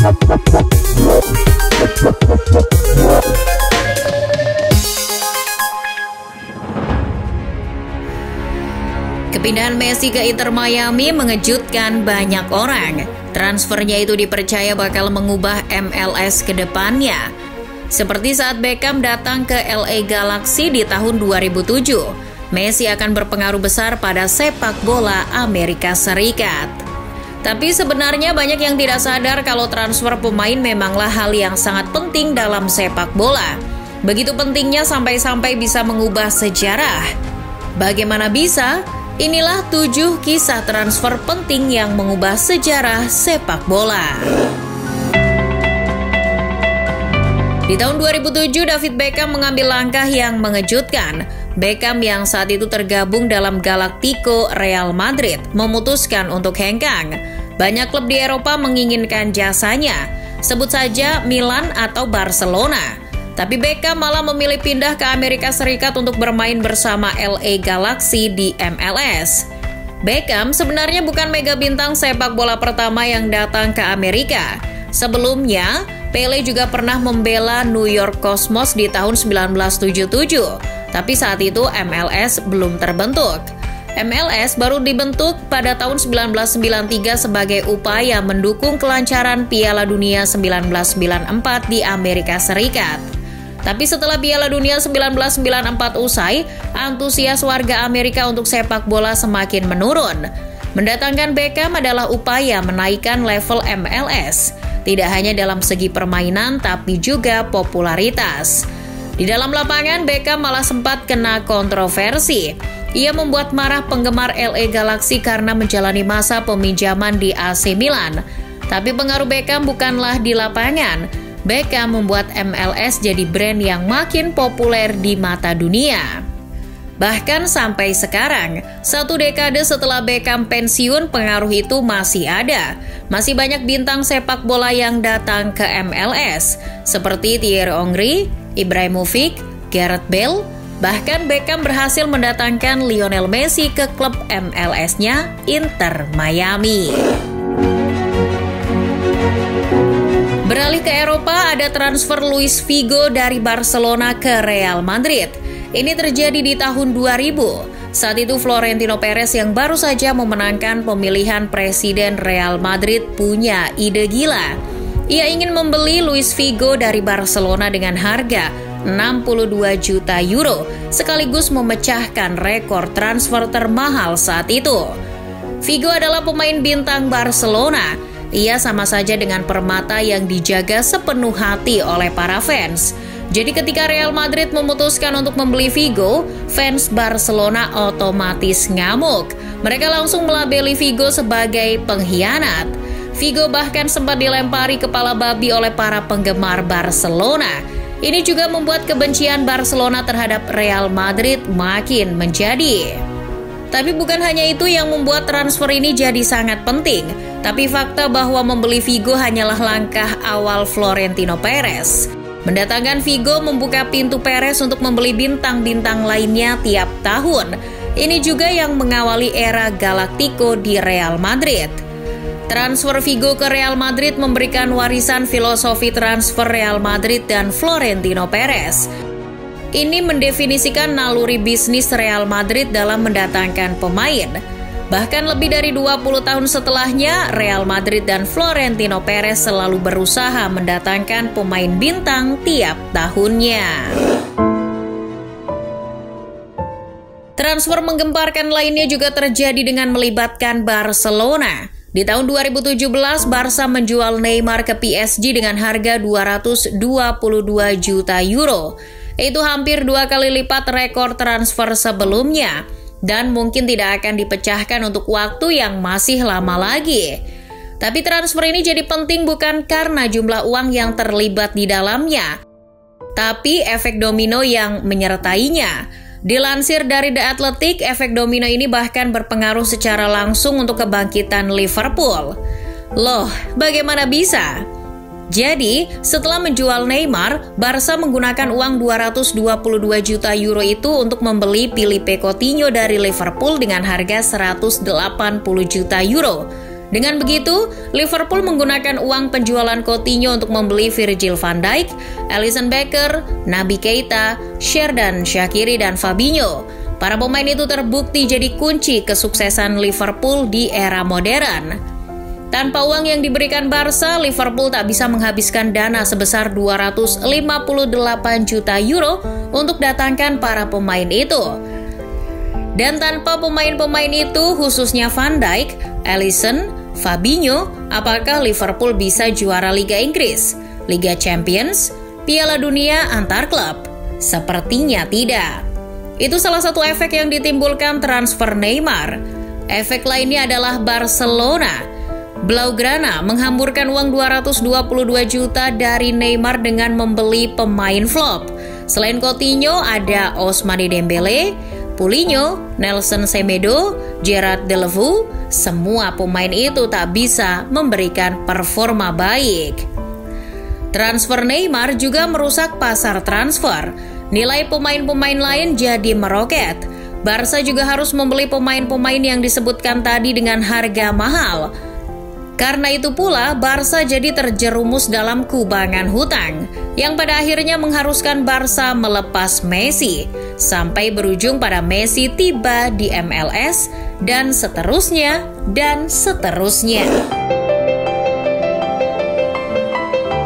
Kepindahan Messi ke Inter Miami mengejutkan banyak orang. Transfernya itu dipercaya bakal mengubah MLS ke depannya. Seperti saat Beckham datang ke LA Galaxy di tahun 2007, Messi akan berpengaruh besar pada sepak bola Amerika Serikat. Tapi sebenarnya banyak yang tidak sadar kalau transfer pemain memanglah hal yang sangat penting dalam sepak bola. Begitu pentingnya sampai-sampai bisa mengubah sejarah. Bagaimana bisa? Inilah 7 kisah transfer penting yang mengubah sejarah sepak bola. Di tahun 2007, David Beckham mengambil langkah yang mengejutkan. Beckham yang saat itu tergabung dalam Galactico Real Madrid memutuskan untuk hengkang. Banyak klub di Eropa menginginkan jasanya, sebut saja Milan atau Barcelona. Tapi Beckham malah memilih pindah ke Amerika Serikat untuk bermain bersama LA Galaxy di MLS. Beckham sebenarnya bukan mega bintang sepak bola pertama yang datang ke Amerika. Sebelumnya, Pele juga pernah membela New York Cosmos di tahun 1977, tapi saat itu MLS belum terbentuk. MLS baru dibentuk pada tahun 1993 sebagai upaya mendukung kelancaran Piala Dunia 1994 di Amerika Serikat. Tapi setelah Piala Dunia 1994 usai, antusias warga Amerika untuk sepak bola semakin menurun. Mendatangkan Beckham adalah upaya menaikkan level MLS, tidak hanya dalam segi permainan tapi juga popularitas. Di dalam lapangan, Beckham malah sempat kena kontroversi. Ia membuat marah penggemar LA Galaxy karena menjalani masa peminjaman di AC Milan. Tapi pengaruh Beckham bukanlah di lapangan. Beckham membuat MLS jadi brand yang makin populer di mata dunia. Bahkan sampai sekarang, 1 dekade setelah Beckham pensiun, pengaruh itu masih ada. Masih banyak bintang sepak bola yang datang ke MLS, seperti Thierry Henry, Ibrahimovic, Gareth Bale. Bahkan Beckham berhasil mendatangkan Lionel Messi ke klub MLS-nya, Inter Miami. Beralih ke Eropa, ada transfer Luis Figo dari Barcelona ke Real Madrid. Ini terjadi di tahun 2000. Saat itu Florentino Perez yang baru saja memenangkan pemilihan presiden Real Madrid punya ide gila. Ia ingin membeli Luis Figo dari Barcelona dengan harga 62 juta euro, sekaligus memecahkan rekor transfer termahal saat itu. Figo adalah pemain bintang Barcelona. Ia sama saja dengan permata yang dijaga sepenuh hati oleh para fans. Jadi ketika Real Madrid memutuskan untuk membeli Figo, fans Barcelona otomatis ngamuk. Mereka langsung melabeli Figo sebagai pengkhianat. Figo bahkan sempat dilempari kepala babi oleh para penggemar Barcelona. Ini juga membuat kebencian Barcelona terhadap Real Madrid makin menjadi. Tapi bukan hanya itu yang membuat transfer ini jadi sangat penting. Tapi fakta bahwa membeli Figo hanyalah langkah awal Florentino Perez. Mendatangkan Figo membuka pintu Perez untuk membeli bintang-bintang lainnya tiap tahun. Ini juga yang mengawali era Galactico di Real Madrid. Transfer Figo ke Real Madrid memberikan warisan filosofi transfer Real Madrid dan Florentino Perez. Ini mendefinisikan naluri bisnis Real Madrid dalam mendatangkan pemain. Bahkan lebih dari 20 tahun setelahnya, Real Madrid dan Florentino Perez selalu berusaha mendatangkan pemain bintang tiap tahunnya. Transfer menggemparkan lainnya juga terjadi dengan melibatkan Barcelona. Di tahun 2017, Barca menjual Neymar ke PSG dengan harga 222 juta euro. Itu hampir 2 kali lipat rekor transfer sebelumnya. Dan mungkin tidak akan dipecahkan untuk waktu yang masih lama lagi. Tapi transfer ini jadi penting bukan karena jumlah uang yang terlibat di dalamnya, tapi efek domino yang menyertainya. Dilansir dari The Athletic, efek domino ini bahkan berpengaruh secara langsung untuk kebangkitan Liverpool. Loh, bagaimana bisa? Jadi, setelah menjual Neymar, Barca menggunakan uang 222 juta euro itu untuk membeli Philippe Coutinho dari Liverpool dengan harga 180 juta euro. Dengan begitu, Liverpool menggunakan uang penjualan Coutinho untuk membeli Virgil van Dijk, Alisson Becker, Naby Keita, Xherdan Shaqiri, dan Fabinho. Para pemain itu terbukti jadi kunci kesuksesan Liverpool di era modern. Tanpa uang yang diberikan Barca, Liverpool tak bisa menghabiskan dana sebesar 258 juta euro untuk datangkan para pemain itu. Dan tanpa pemain-pemain itu, khususnya Van Dijk, Alisson, Fabinho, apakah Liverpool bisa juara Liga Inggris, Liga Champions, Piala Dunia antar klub? Sepertinya tidak. Itu salah satu efek yang ditimbulkan transfer Neymar. Efek lainnya adalah Barcelona. Blaugrana menghamburkan uang 222 juta dari Neymar dengan membeli pemain flop. Selain Coutinho, ada Ousmane Dembele, Paulinho, Nelson Semedo, Gerard Deulofeu. Semua pemain itu tak bisa memberikan performa baik. Transfer Neymar juga merusak pasar transfer. Nilai pemain-pemain lain jadi meroket. Barca juga harus membeli pemain-pemain yang disebutkan tadi dengan harga mahal. Karena itu pula, Barca jadi terjerumus dalam kubangan hutang, yang pada akhirnya mengharuskan Barca melepas Messi, sampai berujung pada Messi tiba di MLS, dan seterusnya, dan seterusnya.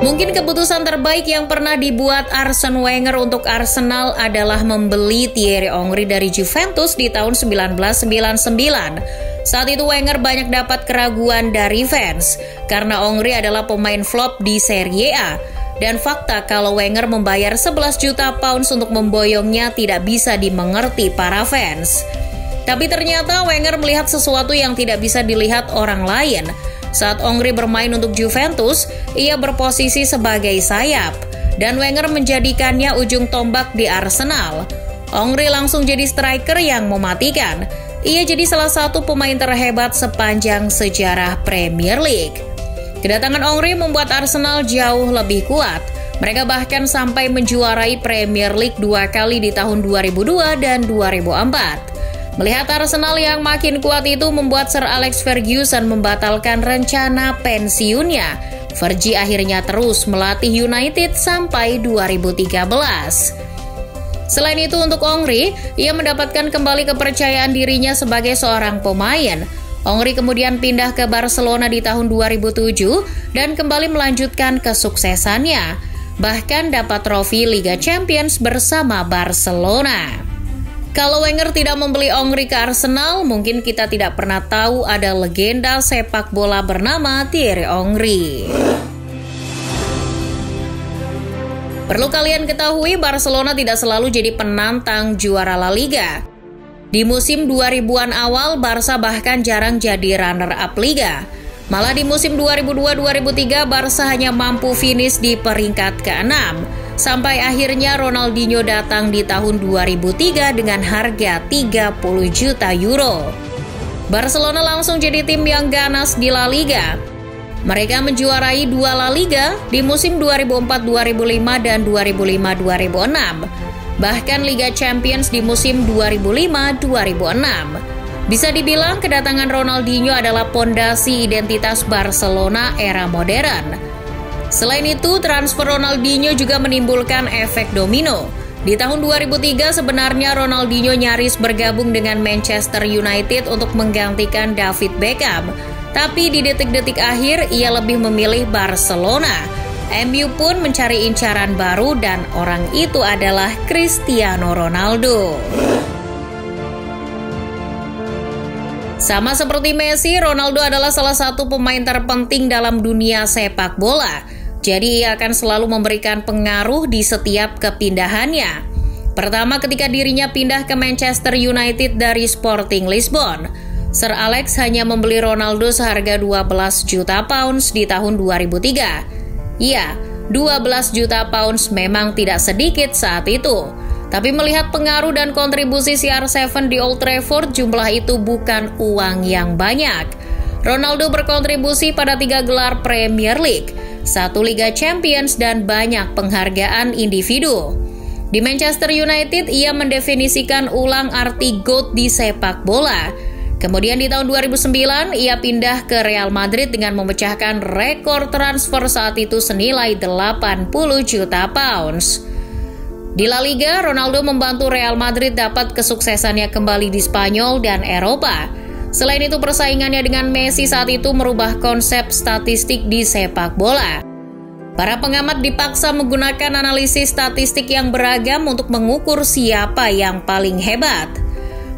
Mungkin keputusan terbaik yang pernah dibuat Arsene Wenger untuk Arsenal adalah membeli Thierry Henry dari Juventus di tahun 1999. Saat itu Wenger banyak dapat keraguan dari fans karena Henry adalah pemain flop di Serie A. Dan fakta kalau Wenger membayar 11 juta pounds untuk memboyongnya tidak bisa dimengerti para fans. Tapi ternyata Wenger melihat sesuatu yang tidak bisa dilihat orang lain. Saat Henry bermain untuk Juventus, ia berposisi sebagai sayap. Dan Wenger menjadikannya ujung tombak di Arsenal. Henry langsung jadi striker yang mematikan. Ia jadi salah satu pemain terhebat sepanjang sejarah Premier League. Kedatangan Henry membuat Arsenal jauh lebih kuat. Mereka bahkan sampai menjuarai Premier League 2 kali di tahun 2002 dan 2004. Melihat Arsenal yang makin kuat itu membuat Sir Alex Ferguson membatalkan rencana pensiunnya. Fergie akhirnya terus melatih United sampai 2013. Selain itu untuk Henry, ia mendapatkan kembali kepercayaan dirinya sebagai seorang pemain. Henry kemudian pindah ke Barcelona di tahun 2007 dan kembali melanjutkan kesuksesannya. Bahkan dapat trofi Liga Champions bersama Barcelona. Kalau Wenger tidak membeli Henry ke Arsenal, mungkin kita tidak pernah tahu ada legenda sepak bola bernama Thierry Henry. Perlu kalian ketahui, Barcelona tidak selalu jadi penantang juara La Liga. Di musim 2000-an awal, Barca bahkan jarang jadi runner-up Liga. Malah di musim 2002-2003, Barca hanya mampu finish di peringkat ke-6. Sampai akhirnya Ronaldinho datang di tahun 2003 dengan harga 30 juta euro. Barcelona langsung jadi tim yang ganas di La Liga. Mereka menjuarai 2 La Liga di musim 2004-2005 dan 2005-2006. Bahkan Liga Champions di musim 2005-2006. Bisa dibilang kedatangan Ronaldinho adalah pondasi identitas Barcelona era modern. Selain itu, transfer Ronaldinho juga menimbulkan efek domino. Di tahun 2003 sebenarnya Ronaldinho nyaris bergabung dengan Manchester United untuk menggantikan David Beckham. Tapi di detik-detik akhir ia lebih memilih Barcelona. MU pun mencari incaran baru dan orang itu adalah Cristiano Ronaldo. Sama seperti Messi, Ronaldo adalah salah satu pemain terpenting dalam dunia sepak bola. Jadi ia akan selalu memberikan pengaruh di setiap kepindahannya. Pertama ketika dirinya pindah ke Manchester United dari Sporting Lisbon. Sir Alex hanya membeli Ronaldo seharga 12 juta pounds di tahun 2003. Ya, 12 juta pounds memang tidak sedikit saat itu. Tapi melihat pengaruh dan kontribusi CR7 di Old Trafford, jumlah itu bukan uang yang banyak. Ronaldo berkontribusi pada 3 gelar Premier League, 1 Liga Champions, dan banyak penghargaan individu. Di Manchester United, ia mendefinisikan ulang arti GOAT di sepak bola. Kemudian di tahun 2009, ia pindah ke Real Madrid dengan memecahkan rekor transfer saat itu senilai 80 juta pounds. Di La Liga, Ronaldo membantu Real Madrid dapat kesuksesannya kembali di Spanyol dan Eropa. Selain itu, persaingannya dengan Messi saat itu merubah konsep statistik di sepak bola. Para pengamat dipaksa menggunakan analisis statistik yang beragam untuk mengukur siapa yang paling hebat.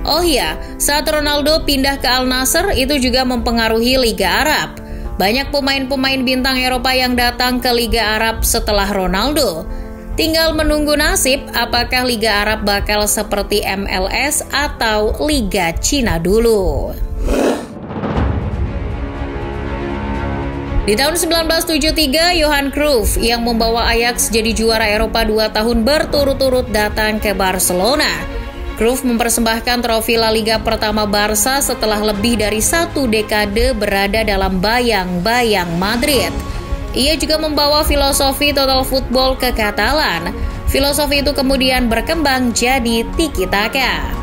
Oh iya, saat Ronaldo pindah ke Al Nassr itu juga mempengaruhi Liga Arab. Banyak pemain-pemain bintang Eropa yang datang ke Liga Arab setelah Ronaldo. Tinggal menunggu nasib apakah Liga Arab bakal seperti MLS atau Liga Cina dulu. Di tahun 1973, Johan Cruyff yang membawa Ajax jadi juara Eropa 2 tahun berturut-turut datang ke Barcelona. Cruyff mempersembahkan trofi La Liga pertama Barca setelah lebih dari 1 dekade berada dalam bayang-bayang Madrid. Ia juga membawa filosofi total football ke Katalan. Filosofi itu kemudian berkembang jadi tiki-taka.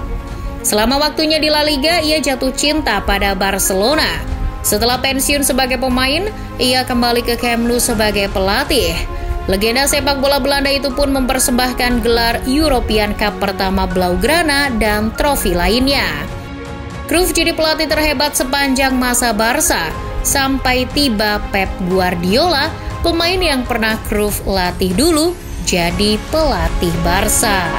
Selama waktunya di La Liga, ia jatuh cinta pada Barcelona. Setelah pensiun sebagai pemain, ia kembali ke Camp Nou sebagai pelatih. Legenda sepak bola Belanda itu pun mempersembahkan gelar European Cup pertama Blaugrana dan trofi lainnya. Cruyff jadi pelatih terhebat sepanjang masa Barca, sampai tiba Pep Guardiola, pemain yang pernah Cruyff latih dulu, jadi pelatih Barca.